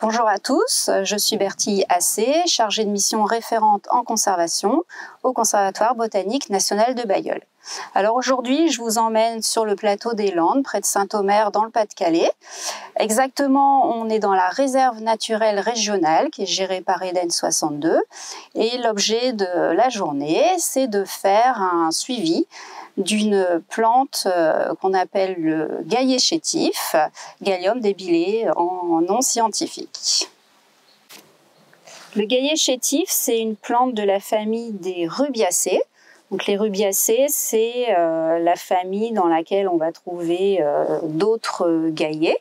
Bonjour à tous, je suis Bertille Assé, chargée de mission référente en conservation au Conservatoire botanique national de Bailleul. Alors aujourd'hui, je vous emmène sur le plateau des Landes, près de Saint-Omer, dans le Pas-de-Calais. Exactement, on est dans la réserve naturelle régionale qui est gérée par Eden 62. Et l'objet de la journée, c'est de faire un suivi d'une plante qu'on appelle le gaillet chétif, Galium débilé en nom scientifique. Le gaillet chétif, c'est une plante de la famille des rubiacées. Donc les rubiacées, c'est la famille dans laquelle on va trouver d'autres gaillets.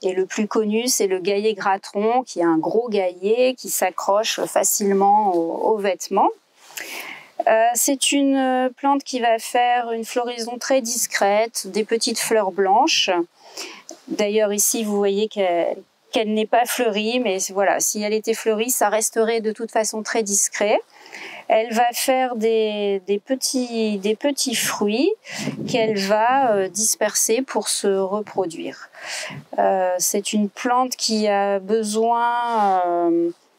Et le plus connu, c'est le gaillet gratteron, qui est un gros gaillet qui s'accroche facilement aux vêtements. C'est une plante qui va faire une floraison très discrète, des petites fleurs blanches. D'ailleurs ici vous voyez qu'elle n'est pas fleurie, mais voilà, si elle était fleurie, ça resterait de toute façon très discret. Elle va faire des petits fruits qu'elle va disperser pour se reproduire. C'est une plante qui a besoin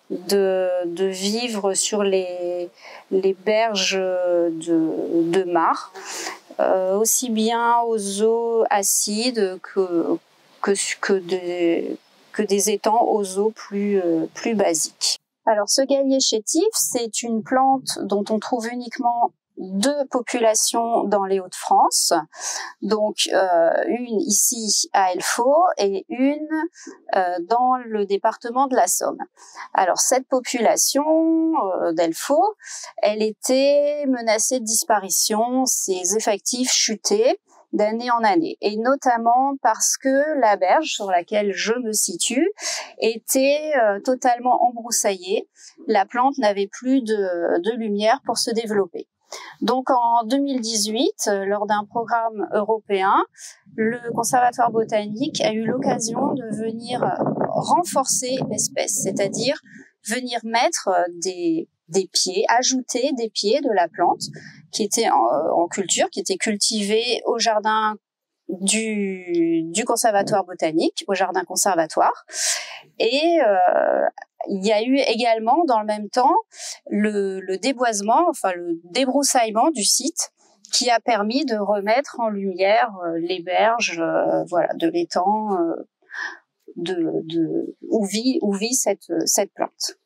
de vivre sur les berges de mares, aussi bien aux eaux acides que des étangs aux eaux plus basiques. Alors ce gaillet chétif, c'est une plante dont on trouve uniquement deux populations dans les Hauts-de-France, donc une ici à Elfaux et une dans le département de la Somme. Alors cette population d'Elfaux, elle était menacée de disparition, ses effectifs chutaient d'année en année, et notamment parce que la berge sur laquelle je me situe était totalement embroussaillée. La plante n'avait plus de lumière pour se développer. Donc en 2018, lors d'un programme européen, le Conservatoire botanique a eu l'occasion de venir renforcer l'espèce, c'est-à-dire venir mettre des pieds, ajouter des pieds de la plante qui était en culture, qui était cultivée au jardin du Conservatoire botanique, au jardin conservatoire. Et il y a eu également dans le même temps le déboisement, enfin le débroussaillement du site qui a permis de remettre en lumière les berges voilà, de l'étang où vit cette plante.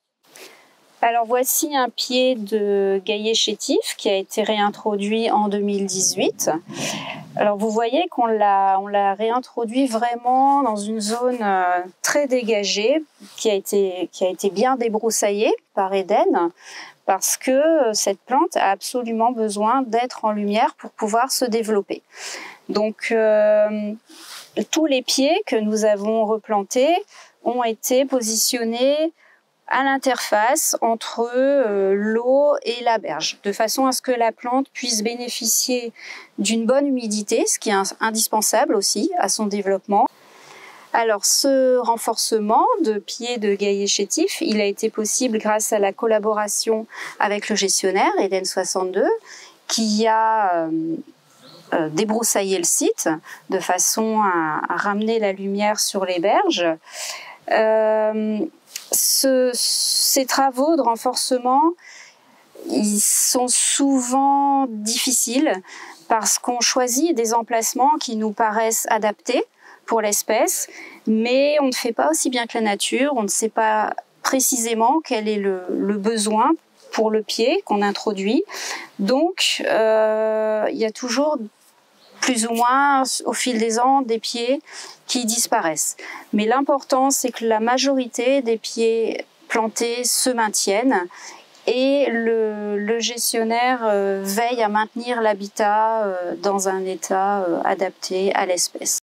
Alors voici un pied de gaillet chétif qui a été réintroduit en 2018. Alors vous voyez qu'on l'a réintroduit vraiment dans une zone très dégagée qui a été bien débroussaillée par Eden, parce que cette plante a absolument besoin d'être en lumière pour pouvoir se développer. Donc tous les pieds que nous avons replantés ont été positionnés à l'interface entre l'eau et la berge, de façon à ce que la plante puisse bénéficier d'une bonne humidité, ce qui est indispensable aussi à son développement. Alors ce renforcement de pieds de gaillet chétif, il a été possible grâce à la collaboration avec le gestionnaire Eden 62, qui a débroussaillé le site de façon à ramener la lumière sur les berges. Ces travaux de renforcement, ils sont souvent difficiles parce qu'on choisit des emplacements qui nous paraissent adaptés pour l'espèce, mais on ne fait pas aussi bien que la nature, on ne sait pas précisément quel est le besoin pour le pied qu'on introduit. Donc, il y a toujours plus ou moins au fil des ans des pieds qui disparaissent. Mais l'important, c'est que la majorité des pieds plantés se maintiennent et le gestionnaire veille à maintenir l'habitat dans un état adapté à l'espèce.